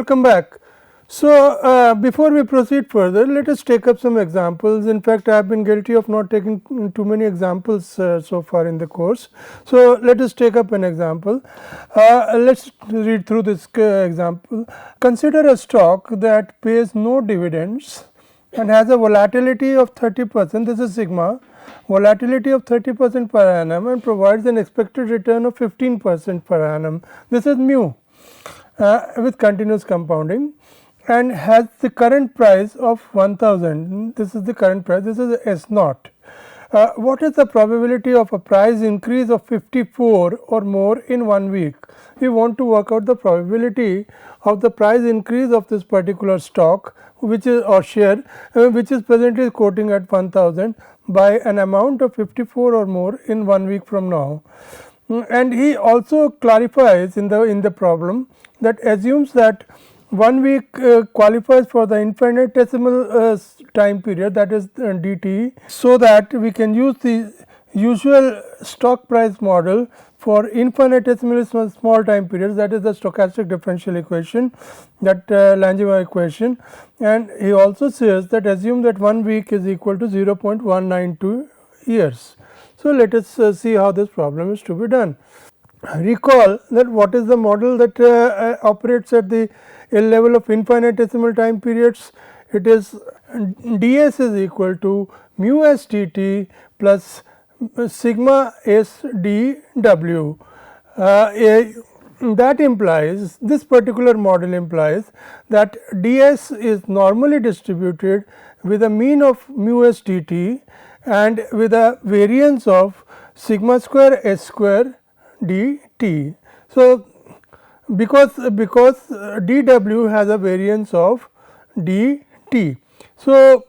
welcome back. So, before we proceed further, let us take up some examples. In fact, I have been guilty of not taking too many examples so far in the course. So, let us take up an example. Let us read through this example. Consider a stock that pays no dividends and has a volatility of 30%, this is sigma, volatility of 30% per annum, and provides an expected return of 15% per annum, this is mu. With continuous compounding, and has the current price of 1000, this is the current price, this is S naught. What is the probability of a price increase of 54 or more in 1 week? We want to work out the probability of the price increase of this particular stock, which is or share, which is presently quoting at 1000 by an amount of 54 or more in 1 week from now. And he also clarifies in the problem that assumes that 1 week qualifies for the infinitesimal time period, that is dt, so that we can use the usual stock price model for infinitesimally small time periods, that is the stochastic differential equation, that Langevin equation. And he also says that assume that 1 week is equal to 0.192 years. So, let us see how this problem is to be done. Recall that what is the model that operates at the level of infinitesimal time periods. It is ds is equal to mu s dt plus sigma s dw. That implies, this particular model implies that ds is normally distributed with a mean of mu s dt and with a variance of sigma square s square dt. So, because dw has a variance of dt. So,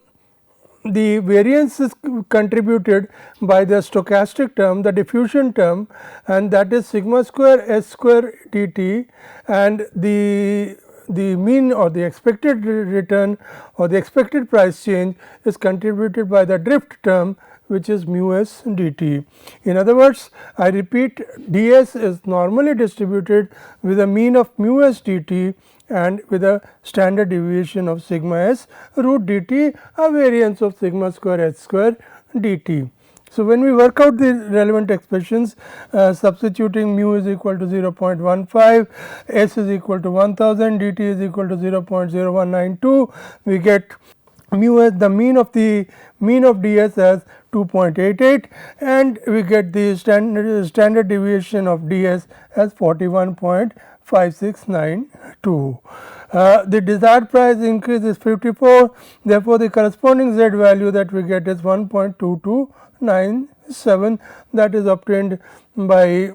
the variance is contributed by the stochastic term, the diffusion term, and that is sigma square s square dt, and the mean or the expected return or the expected price change is contributed by the drift term, which is mu s dt. In other words, I repeat, ds is normally distributed with a mean of mu s dt and with a standard deviation of sigma s root dt, a variance of sigma square s square dt. So, when we work out the relevant expressions, substituting mu is equal to 0.15, s is equal to 1000, dt is equal to 0.0192, we get mu as the mean of ds as 2.88, and we get the standard deviation of ds as 41.5692. The desired price increase is 54, therefore, the corresponding z value that we get is 1.2297, that is obtained by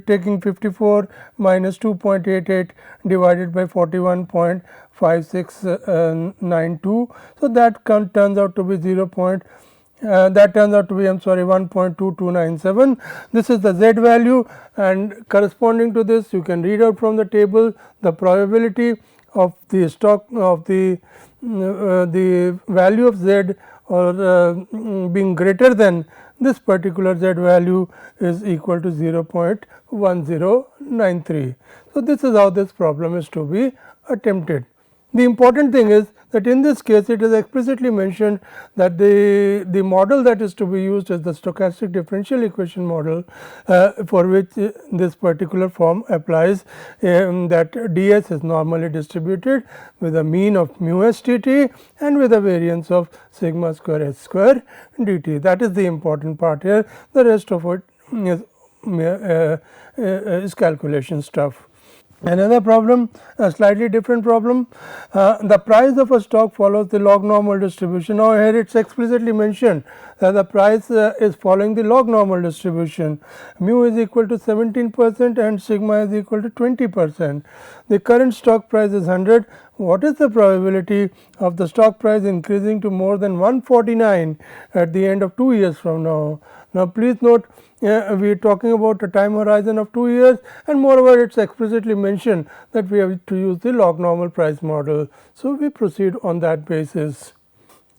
taking 54 minus 2.88 divided by 41.5692. So, that turns out to be 1.2297. This is the z value, and corresponding to this you can read out from the table the probability of the stock of the value of z or being greater than this particular z value is equal to 0.1093. So, this is how this problem is to be attempted. The important thing is that in this case it is explicitly mentioned that the model that is to be used is the stochastic differential equation model, for which this particular form applies, that ds is normally distributed with a mean of mu s dt and with a variance of sigma square s square dt. That is the important part here, the rest of it is calculation stuff. Another problem, a slightly different problem, the price of a stock follows the log normal distribution. Now, here it is explicitly mentioned that the price is following the log normal distribution, mu is equal to 17% and sigma is equal to 20%. The current stock price is 100. What is the probability of the stock price increasing to more than 149 at the end of 2 years from now? Now, please note, we are talking about a time horizon of 2 years, and moreover it is explicitly mentioned that we have to use the log normal price model. So, we proceed on that basis.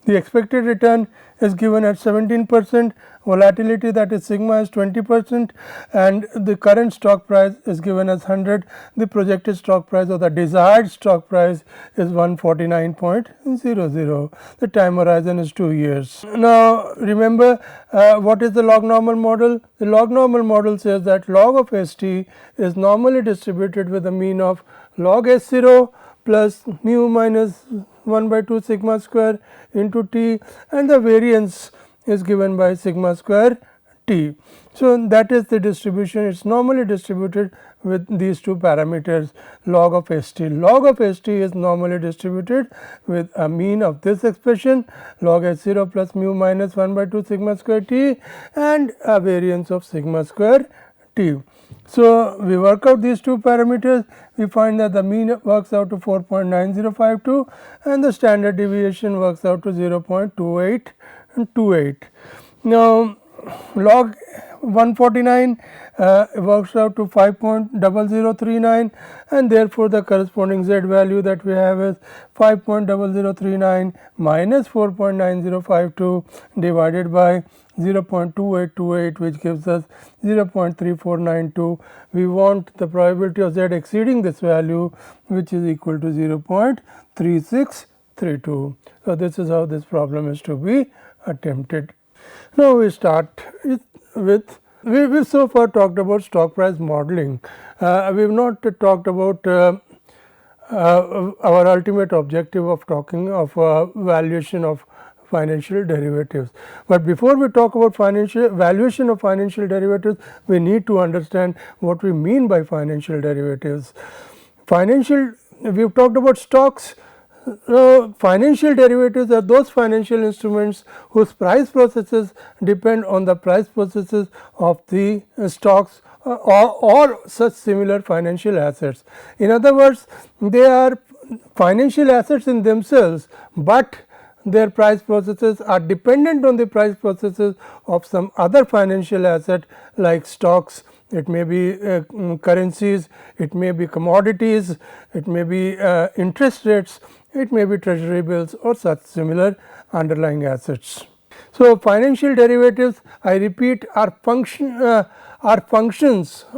The expected return is given at 17%, volatility, that is sigma, is 20%, and the current stock price is given as 100. The projected stock price or the desired stock price is 149.00. The time horizon is 2 years. Now remember, what is the log normal model? The log normal model says that log of ST is normally distributed with a mean of log S0 plus mu minus 1 by 2 sigma square into t, and the variance is given by sigma square t. So, that is the distribution. It is normally distributed with these two parameters, log of ST. Log of ST is normally distributed with a mean of this expression, log S0 plus mu minus 1 by 2 sigma square t, and a variance of sigma square t. So, we work out these two parameters, we find that the mean works out to 4.9052 and the standard deviation works out to 0.2828. Now, log 149 works out to 5.0039, and therefore, the corresponding z value that we have is 5.0039 minus 4.9052 divided by 0.2828, which gives us 0.3492. We want the probability of z exceeding this value, which is equal to 0.3632. So, this is how this problem is to be attempted. Now, we start with, we have so far talked about stock price modeling. We have not talked about our ultimate objective of talking of valuation of financial derivatives. But before we talk about valuation of financial derivatives, we need to understand what we mean by financial derivatives. We have talked about stocks. Financial derivatives are those financial instruments whose price processes depend on the price processes of the stocks or such similar financial assets. In other words, they are financial assets in themselves, but their price processes are dependent on the price processes of some other financial asset like stocks. It may be currencies, it may be commodities, it may be interest rates, it may be treasury bills or such similar underlying assets. So, financial derivatives, I repeat, are functions,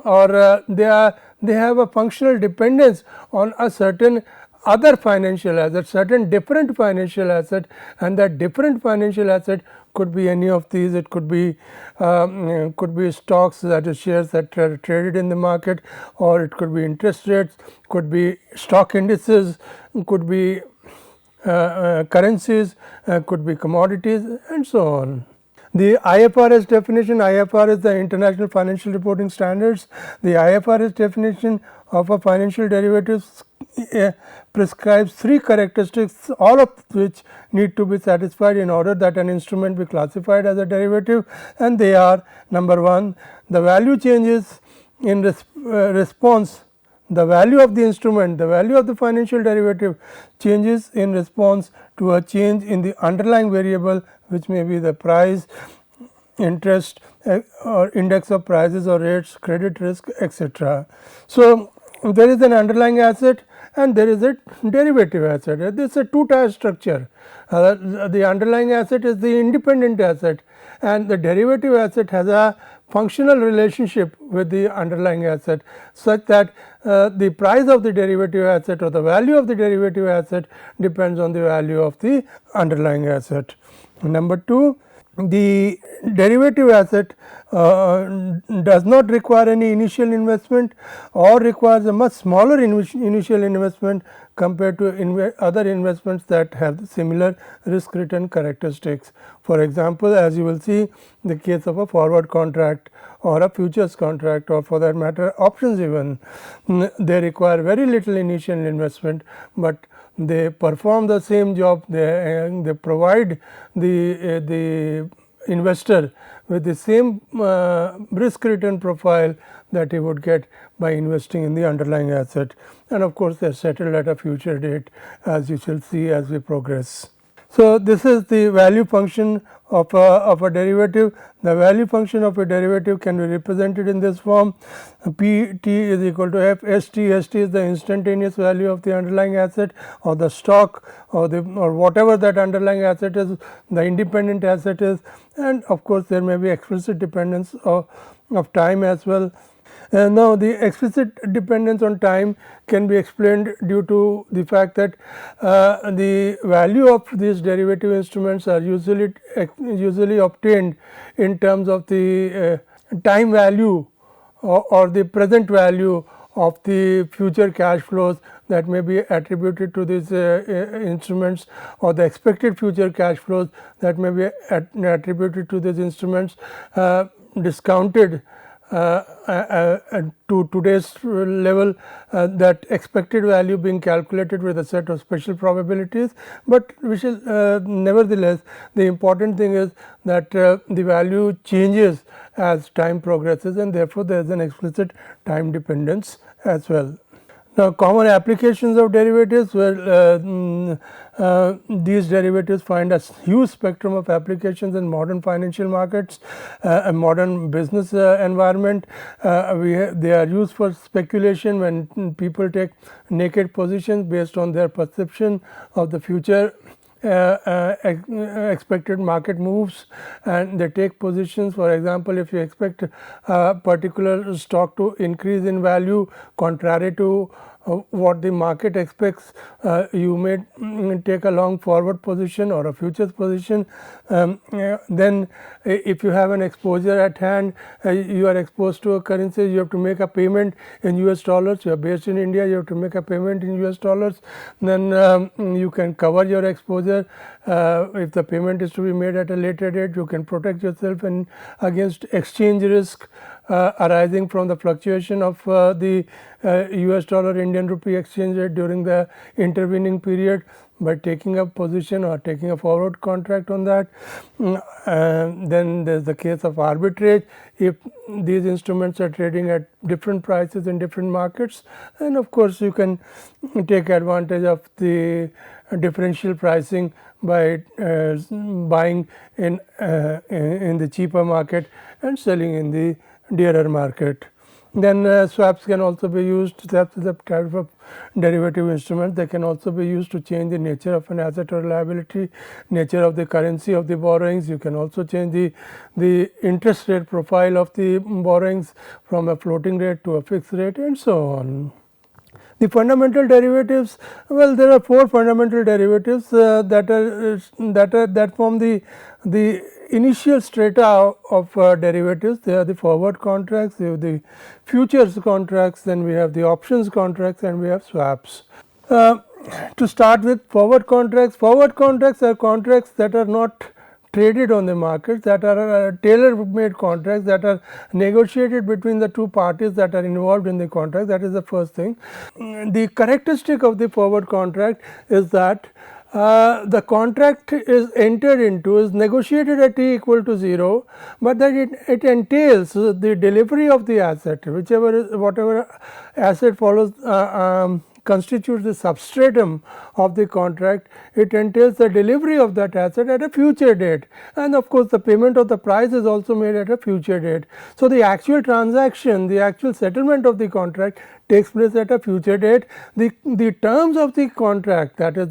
or they have a functional dependence on a certain other financial asset, certain different financial asset, and that different financial asset could be any of these. It could be stocks, that is shares that are traded in the market, or it could be interest rates, could be stock indices, could be currencies, could be commodities, and so on. The IFRS definition, IFRS, the International Financial Reporting Standards, the IFRS definition of a financial derivatives prescribes 3 characteristics, all of which need to be satisfied in order that an instrument be classified as a derivative, and they are: number 1, the value changes in response, the value of the instrument, the value of the financial derivative changes in response to a change in the underlying variable, which may be the price, interest, or index of prices or rates, credit risk, etc. So, there is an underlying asset and there is a derivative asset. This is a two-tier structure. The underlying asset is the independent asset, and the derivative asset has a functional relationship with the underlying asset, such that the price of the derivative asset or the value of the derivative asset depends on the value of the underlying asset. Number 2, the derivative asset does not require any initial investment or requires a much smaller initial investment compared to other investments that have similar risk return characteristics. For example, as you will see, the case of a forward contract or a futures contract, or for that matter options even, they require very little initial investment, but they perform the same job. They provide the investor with the same risk return profile that he would get by investing in the underlying asset, and of course, they are settled at a future date, as you shall see as we progress. So, this is the value function of a derivative. The value function of a derivative can be represented in this form: P t is equal to f s t. S t is the instantaneous value of the underlying asset or the stock or whatever that underlying asset is, the independent asset is, and of course, there may be explicit dependence of time as well. Now, the explicit dependence on time can be explained due to the fact that the value of these derivative instruments are usually obtained in terms of the time value or the present value of the future cash flows that may be attributed to these instruments, or the expected future cash flows that may be attributed to these instruments, discounted to today's level, that expected value being calculated with a set of special probabilities, but we shall nevertheless, the important thing is that the value changes as time progresses, and therefore, there is an explicit time dependence as well. Now, common applications of derivatives, these derivatives find a huge spectrum of applications in modern financial markets, a modern business environment. They are used for speculation when people take naked positions based on their perception of the future expected market moves, and they take positions. For example, if you expect a particular stock to increase in value contrary to what the market expects, you may take a long forward position or a futures position. Then if you have an exposure at hand, you are exposed to a currency, you have to make a payment in US dollars, you are based in India, you have to make a payment in US dollars, then you can cover your exposure. If the payment is to be made at a later date, you can protect yourself against exchange risk arising from the fluctuation of the US dollar Indian rupee exchange rate during the intervening period by taking a position or taking a forward contract on that. Then there is the case of arbitrage. If these instruments are trading at different prices in different markets, and of course, you can take advantage of the differential pricing by buying in the cheaper market and selling in the dearer market. Then swaps can also be used. Swaps is a type of derivative instrument. They can also be used to change the nature of an asset or liability, nature of the currency of the borrowings. You can also change the interest rate profile of the borrowings from a floating rate to a fixed rate, and so on. The fundamental derivatives, well, there are 4 fundamental derivatives that form the initial strata of derivatives. They are the forward contracts, they have the futures contracts, then we have the options contracts, and we have swaps. To start with, forward contracts are contracts that are not traded on the market, that are tailor-made contracts that are negotiated between the two parties that are involved in the contract. That is the first thing. The characteristic of the forward contract is that the contract is entered into, is negotiated at t equal to 0, but that it entails the delivery of the asset, whatever asset follows constitutes the substratum of the contract. It entails the delivery of that asset at a future date, and of course, the payment of the price is also made at a future date. So, the actual transaction, the actual settlement of the contract takes place at a future date. The terms of the contract, that is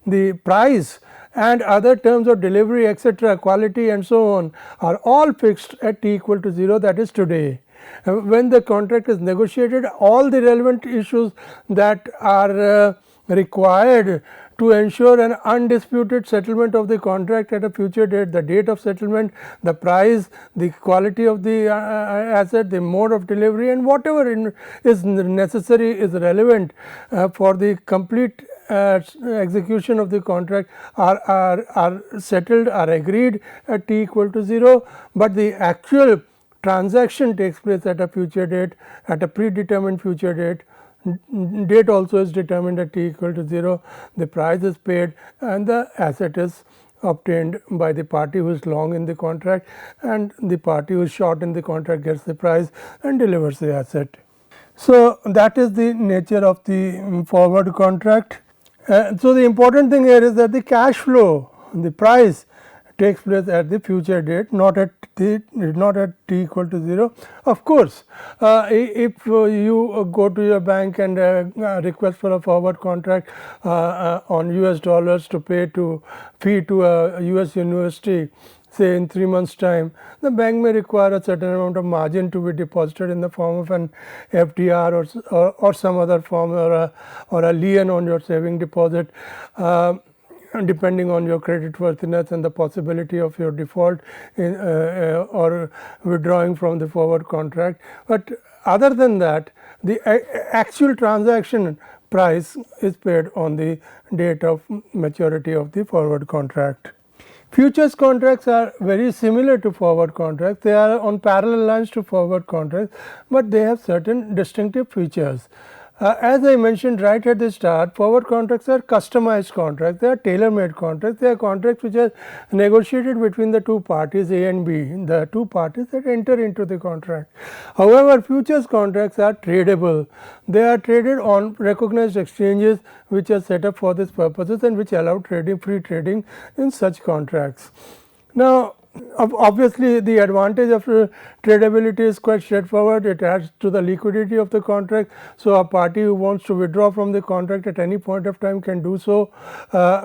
the price and other terms of delivery, etc., quality and so on, are all fixed at t equal to 0, that is today. When the contract is negotiated, all the relevant issues that are required to ensure an undisputed settlement of the contract at a future date, the date of settlement, the price, the quality of the asset, the mode of delivery, and whatever is necessary is relevant for the complete execution of the contract are settled, are agreed at t equal to 0, but the actual transaction takes place at a future date, at a predetermined future date. Date also is determined at t equal to 0, the price is paid and the asset is obtained by the party who is long in the contract, and the party who is short in the contract gets the price and delivers the asset. So, that is the nature of the forward contract, So the important thing here is that the cash flow, the price takes place at the future date, not at t equal to 0. Of course, if you go to your bank and request for a forward contract on US dollars to pay to fee to a US university, say in 3 months time, the bank may require a certain amount of margin to be deposited in the form of an FDR or some other form, or a lien on your saving deposit, depending on your credit worthiness and the possibility of your default in, or withdrawing from the forward contract. But other than that, the actual transaction price is paid on the date of maturity of the forward contract. Futures contracts are very similar to forward contracts. They are on parallel lines to forward contracts, but they have certain distinctive features. As I mentioned right at the start, forward contracts are customized contracts. They are tailor-made contracts. They are contracts which are negotiated between the two parties A and B, the two parties that enter into the contract. However, futures contracts are tradable. They are traded on recognized exchanges which are set up for these purposes and which allow free trading in such contracts. Now, obviously, the advantage of tradability is quite straightforward. It adds to the liquidity of the contract. So, a party who wants to withdraw from the contract at any point of time can do so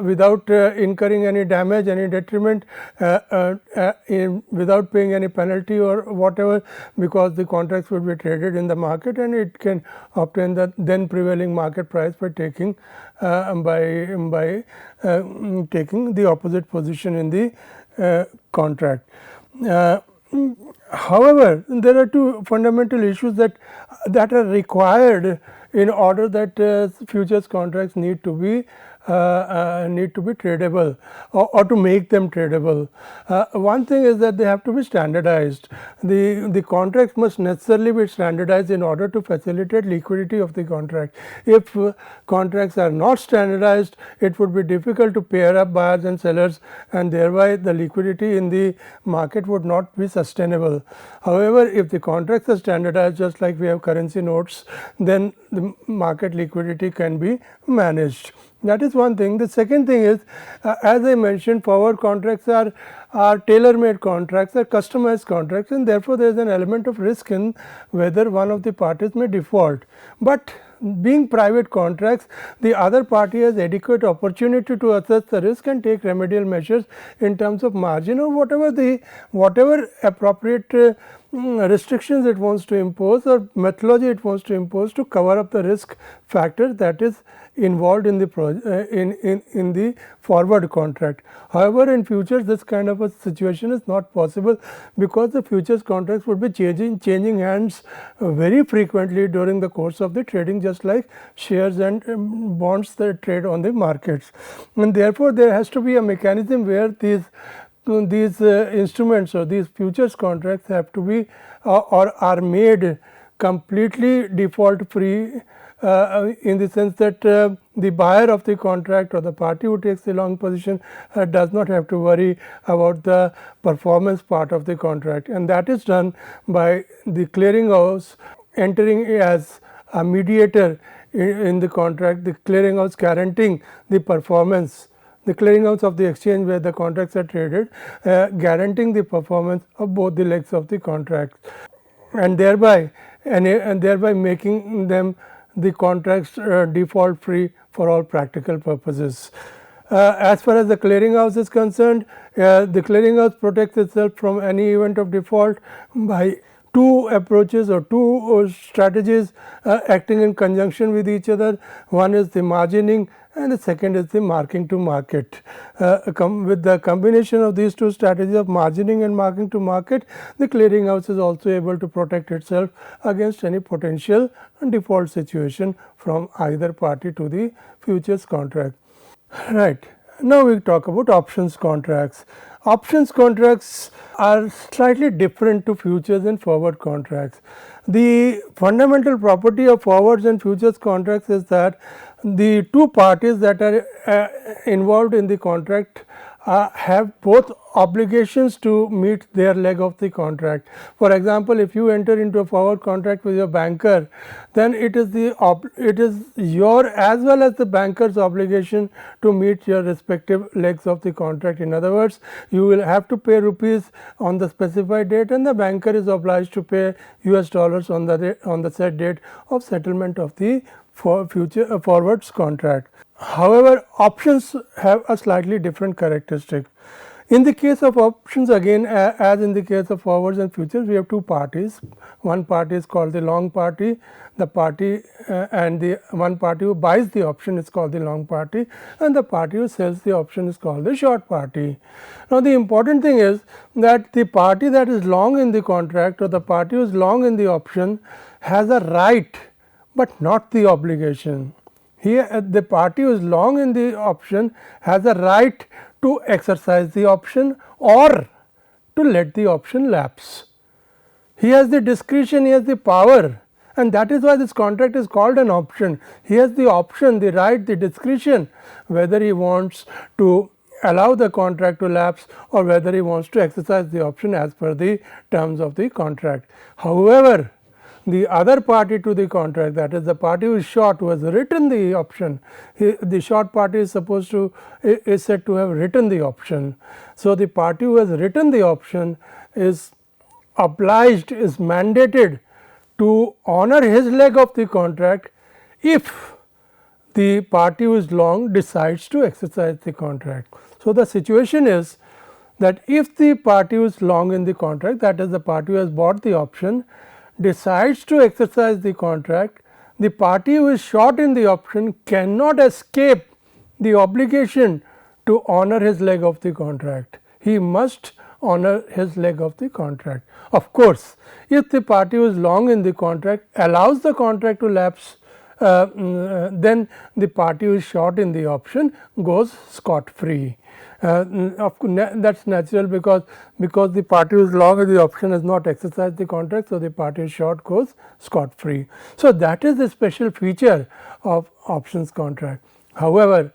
without incurring any damage, any detriment, without paying any penalty or whatever, because the contracts will be traded in the market and it can obtain the then prevailing market price by taking taking the opposite position in the contract. However, there are two fundamental issues that are required in order that futures contracts need to be tradable or to make them tradable. One thing is that they have to be standardized. The contracts must necessarily be standardized in order to facilitate liquidity of the contract. If contracts are not standardized, it would be difficult to pair up buyers and sellers, and thereby the liquidity in the market would not be sustainable. However, if the contracts are standardized, just like we have currency notes, then the market liquidity can be managed. That is one thing. The second thing is, as I mentioned, forward contracts are tailor-made contracts, are customized contracts, and therefore there is an element of risk in whether one of the parties may default. But being private contracts, the other party has adequate opportunity to assess the risk and take remedial measures in terms of margin or whatever appropriate restrictions it wants to impose or methodology it wants to impose to cover up the risk factor that is involved in the in the forward contract. However, in futures this kind of a situation is not possible, because the futures contracts would be changing hands very frequently during the course of the trading, just like shares and bonds that trade on the markets. And therefore, there has to be a mechanism where these instruments or these futures contracts have to be or are made completely default free, in the sense that the buyer of the contract or the party who takes the long position does not have to worry about the performance part of the contract, and that is done by the clearinghouse entering as a mediator in the contract, the clearinghouse guaranteeing the performance, the clearinghouse of the exchange where the contracts are traded, guaranteeing the performance of both the legs of the contract, and thereby making them the contracts default free for all practical purposes. As far as the clearinghouse is concerned, the clearinghouse protects itself from any event of default by two approaches or two strategies acting in conjunction with each other. One is the margining and the second is the marking to market. With the combination of these two strategies of margining and marking to market, the clearinghouse is also able to protect itself against any potential default situation from either party to the futures contract. Right. Now we talk about options contracts. Options contracts are slightly different to futures and forward contracts. The fundamental property of forwards and futures contracts is that the two parties that are involved in the contract have both obligations to meet their leg of the contract. For example, if you enter into a forward contract with your banker, then it is your as well as the banker's obligation to meet your respective legs of the contract. In other words, you will have to pay rupees on the specified date, and the banker is obliged to pay US dollars on the said date of settlement of the future forwards contract. However, options have a slightly different characteristic. In the case of options, again as in the case of forwards and futures, we have two parties. One party is called the long party, the party and the one party who buys the option is called the long party, and the party who sells the option is called the short party. Now, the important thing is that the party that is long in the contract or the party who is long in the option has a right, but not the obligation. Here the party who is long in the option has a right to exercise the option or to let the option lapse. He has the discretion, he has the power, and that is why this contract is called an option. He has the option, the right, the discretion whether he wants to allow the contract to lapse or whether he wants to exercise the option as per the terms of the contract. However, the other party to the contract, that is the party who is short, who has written the option, the short party is said to have written the option. So, the party who has written the option is obliged, is mandated to honor his leg of the contract if the party who is long decides to exercise the contract. So, the situation is that if the party who is long in the contract, that is the party who has bought the option, decides to exercise the contract, the party who is short in the option cannot escape the obligation to honor his leg of the contract. He must honor his leg of the contract. Of course, if the party who is long in the contract allows the contract to lapse, then the party who is short in the option goes scot free. That is natural because the party who is long in the option has not exercised the contract. So, the party who is short goes scot free. So, that is the special feature of options contract. However,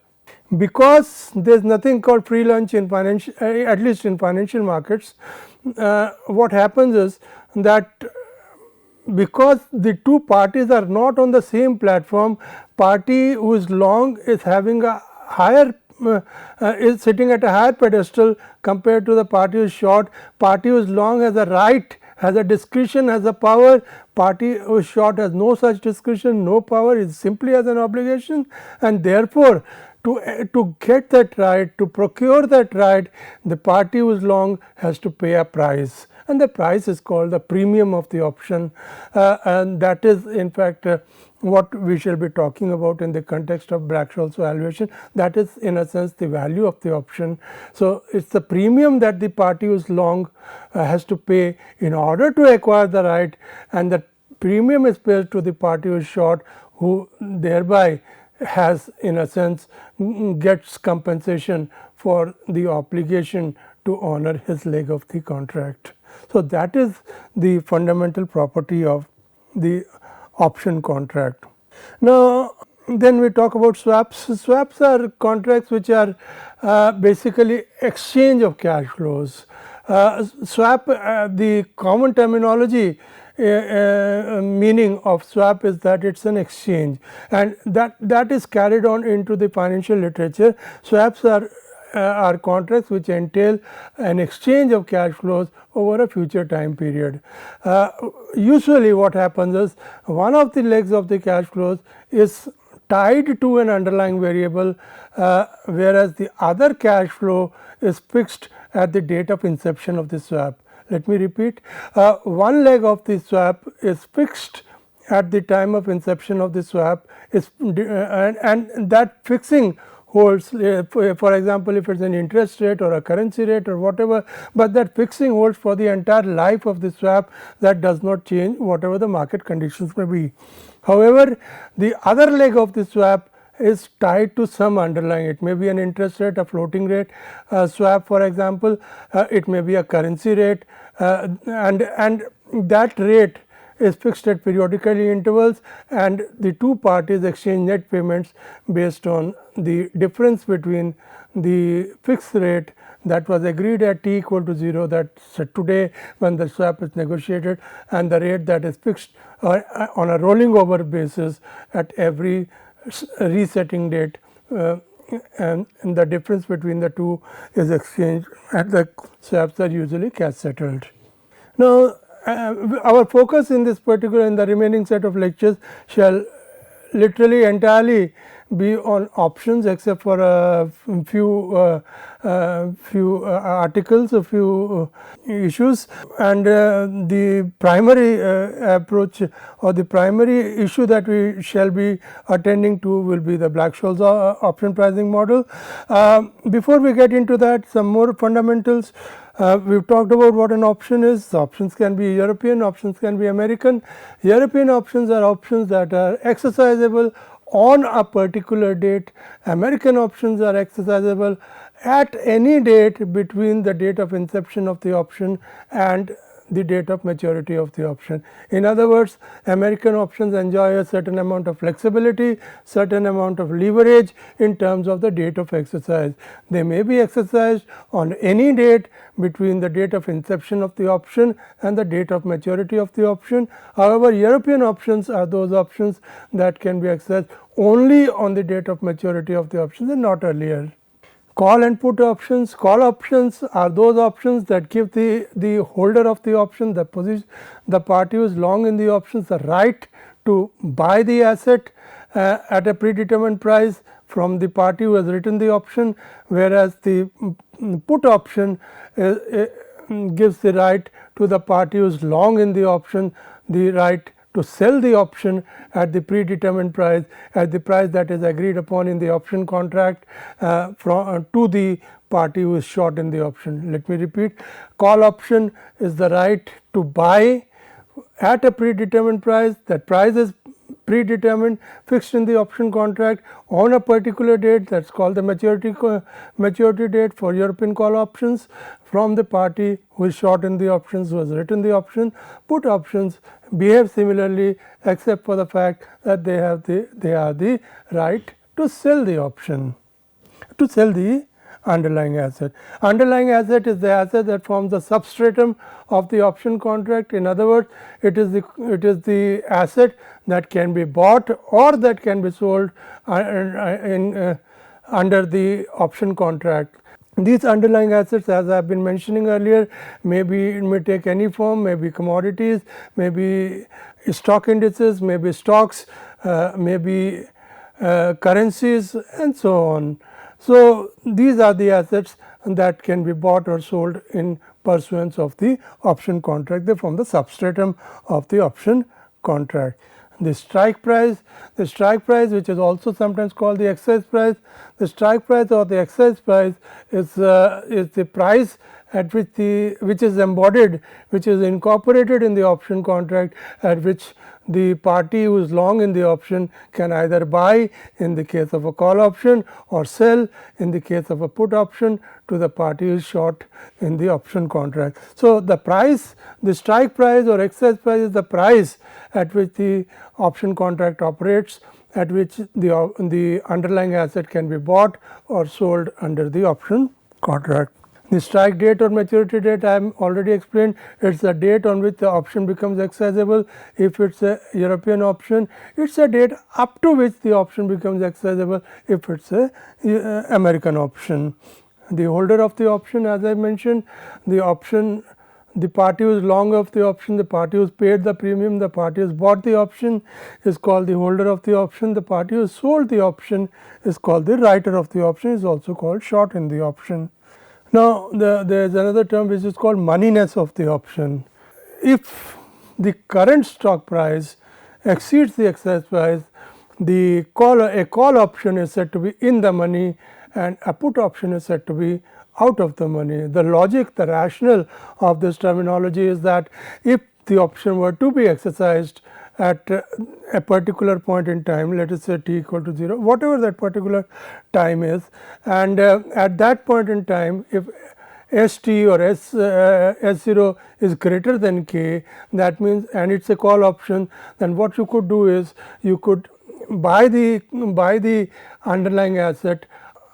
because there is nothing called free lunch in financial, at least in financial markets, what happens is that because the two parties are not on the same platform, party who is long is having a higher is sitting at a higher pedestal compared to the party who is short. Party who is long has a right, has a discretion, has a power. Party who is short has no such discretion, no power, it simply has an obligation, and therefore, to get that right, to procure that right, the party who is long has to pay a price, and the price is called the premium of the option, and that is in fact what we shall be talking about in the context of Black-Scholes valuation. That is in a sense the value of the option. So, it is the premium that the party who is long has to pay in order to acquire the right, and the premium is paid to the party who is short, who thereby has in a sense gets compensation for the obligation to honor his leg of the contract. So, that is the fundamental property of the option contract. Now, then we talk about swaps. Swaps are contracts which are basically exchange of cash flows. Swap, the common terminology meaning of swap is that it is an exchange, and that is carried on into the financial literature. Swaps are contracts which entail an exchange of cash flows over a future time period. Usually what happens is one of the legs of the cash flows is tied to an underlying variable, whereas the other cash flow is fixed at the date of inception of the swap. Let me repeat, one leg of the swap is fixed at the time of inception of the swap is and that fixing holds, for example, if it is an interest rate or a currency rate or whatever, but that fixing holds for the entire life of the swap, that does not change whatever the market conditions may be. However, the other leg of the swap is tied to some underlying, it may be an interest rate, a floating rate swap for example, it may be a currency rate, and that rate is fixed at periodically intervals, and the two parties exchange net payments based on the difference between the fixed rate that was agreed at t equal to 0, that's today when the swap is negotiated, and the rate that is fixed on a rolling over basis at every resetting date, and the difference between the two is exchanged, and the swaps are usually cash settled. Now, our focus in this particular, in the remaining set of lectures, shall literally entirely be on options, except for a few articles, a few issues, and the primary approach or the primary issue that we shall be attending to will be the Black-Scholes option pricing model. Before we get into that, some more fundamentals. We've talked about what an option is. Options can be European, options can be American. European options are options that are exercisable on a particular date. American options are exercisable at any date between the date of inception of the option and the date of maturity of the option. In other words, American options enjoy a certain amount of flexibility, certain amount of leverage in terms of the date of exercise. They may be exercised on any date between the date of inception of the option and the date of maturity of the option. However, European options are those options that can be exercised only on the date of maturity of the option and not earlier. Call and put options. Call options are those options that give the holder of the option, the party who is long in the options, the right to buy the asset at a predetermined price from the party who has written the option, whereas the put option gives the right to the party who is long in the option the right to sell the option at the predetermined price, at the price that is agreed upon in the option contract to the party who is short in the option. Let me repeat, call option is the right to buy at a predetermined price. That price is predetermined, fixed in the option contract on a particular date, that is called the maturity date for European call options, from the party who is short in the options, who has written the option. Put options behave similarly, except for the fact that they are the right to sell the option, to sell the underlying asset. Underlying asset is the asset that forms the substratum of the option contract. In other words, it is the asset that can be bought or that can be sold under the option contract. These underlying assets, as I have been mentioning earlier, may take any form, may be commodities, may be stock indices, may be stocks, may be currencies, and so on. So, these are the assets that can be bought or sold in pursuance of the option contract. They form the substratum of the option contract. The strike price, which is also sometimes called the exercise price. The strike price or the exercise price is the price at which is embodied, which is incorporated in the option contract, at which the party who is long in the option can either buy in the case of a call option or sell in the case of a put option to the party who is short in the option contract. So, the price, the strike price or exercise price is the price at which the option contract operates, at which the underlying asset can be bought or sold under the option contract. The strike date or maturity date, I have already explained, it is the date on which the option becomes exercisable. If it is a European option, it is a date up to which the option becomes exercisable if it is a American option. The holder of the option, as I mentioned, the party who is long of the option, the party who has paid the premium, the party who has bought the option is called the holder of the option. The party who has sold the option is called the writer of the option, is also called short in the option. Now, there is another term which is called moneyness of the option. If the current stock price exceeds the exercise price, a call option is said to be in the money and a put option is said to be out of the money. The logic, the rationale of this terminology is that if the option were to be exercised at a particular point in time, let us say t equal to 0, whatever that particular time is, and at that point in time, if ST or S0 is greater than K, that means, and it's a call option, then what you could do is you could buy the underlying asset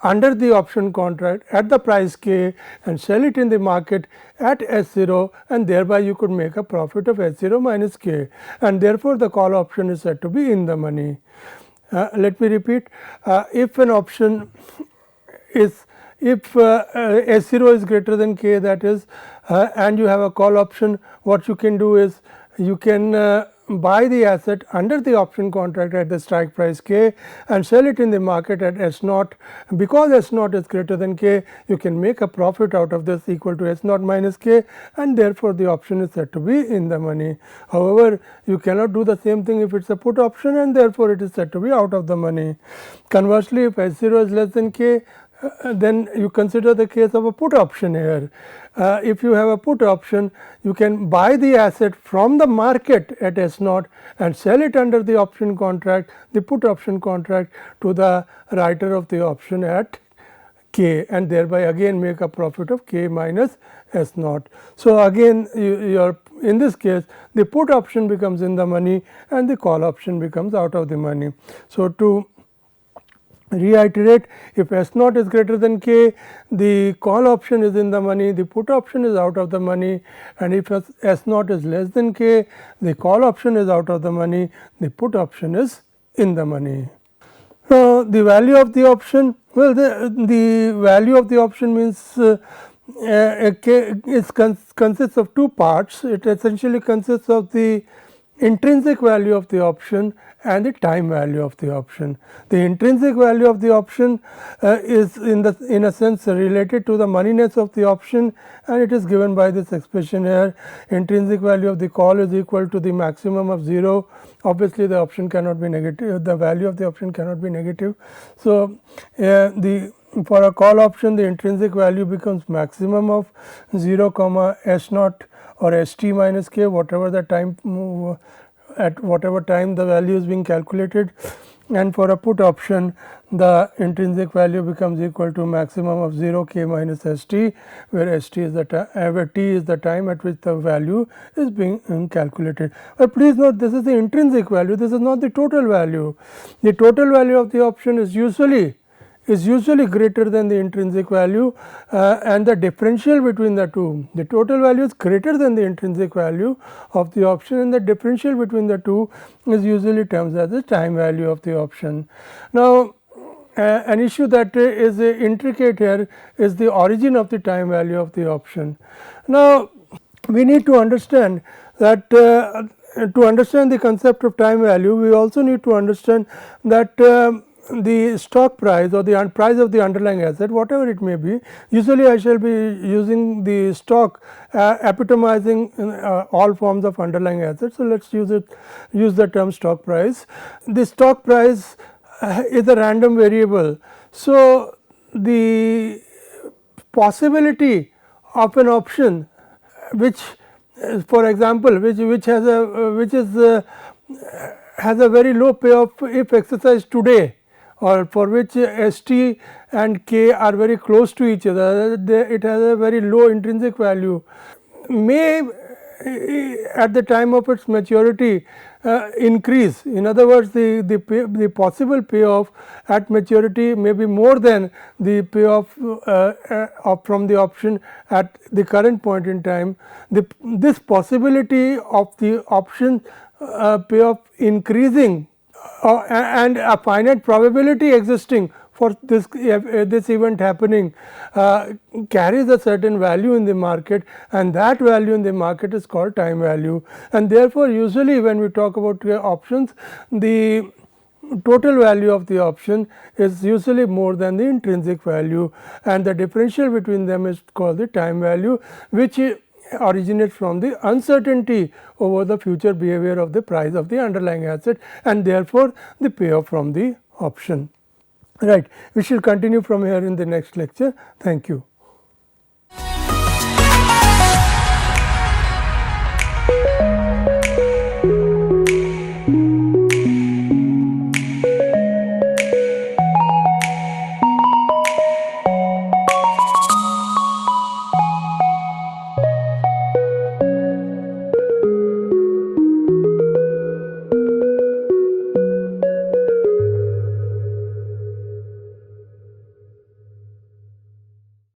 under the option contract at the price K and sell it in the market at S0, and thereby you could make a profit of S0 minus K, and therefore the call option is said to be in the money. Let me repeat, if an option is, if S0 is greater than K, that is, and you have a call option, what you can do is you can buy the asset under the option contract at the strike price K and sell it in the market at S0. Because S0 is greater than K, you can make a profit out of this equal to S0 minus K, and therefore the option is said to be in the money. However, you cannot do the same thing if it's a put option, and therefore it is said to be out of the money. Conversely, if S0 is less than K, then you consider the case of a put option here. If you have a put option, you can buy the asset from the market at S0 and sell it under the option contract, the put option contract, to the writer of the option at K, and thereby again make a profit of K minus S0. So, again in this case the put option becomes in the money and the call option becomes out of the money. So, to reiterate, if S0 is greater than K, the call option is in the money, the put option is out of the money, and if S0 is less than K, the call option is out of the money, the put option is in the money. Now, the value of the option, well, the value of the option means consists of two parts. It essentially consists of the intrinsic value of the option and the time value of the option. The intrinsic value of the option is in a sense related to the moneyness of the option, and it is given by this expression here. Intrinsic value of the call is equal to the maximum of 0. Obviously, the option cannot be negative, the value of the option cannot be negative. So, for a call option, the intrinsic value becomes maximum of 0 comma S0 or ST minus K, whatever the time, at whatever time the value is being calculated, and for a put option the intrinsic value becomes equal to maximum of 0 K minus ST, where ST is the where T is the time at which the value is being calculated. But please note, this is the intrinsic value, this is not the total value. The total value of the option is usually greater than the intrinsic value, and the differential between the two, the total value is greater than the intrinsic value of the option, and the differential between the two is usually termed as the time value of the option. Now, an issue that is intricate here is the origin of the time value of the option. Now, we need to understand that to understand the concept of time value, we also need to understand that the stock price or the price of the underlying asset, whatever it may be, usually I shall be using the stock epitomizing all forms of underlying assets. So, let us use the term stock price. The stock price is a random variable. So, the possibility of an option which, for example, which has a very low payoff if exercised today, or for which ST and K are very close to each other, it has a very low intrinsic value, may at the time of its maturity increase. In other words, the possible payoff at maturity may be more than the payoff from the option at the current point in time. This possibility of the option payoff increasing and a finite probability existing for this event happening carries a certain value in the market, and that value in the market is called time value. And therefore, usually when we talk about options, the total value of the option is usually more than the intrinsic value, and the differential between them is called the time value, which originates from the uncertainty over the future behavior of the price of the underlying asset, and therefore, the payoff from the option. Right. We shall continue from here in the next lecture. Thank you.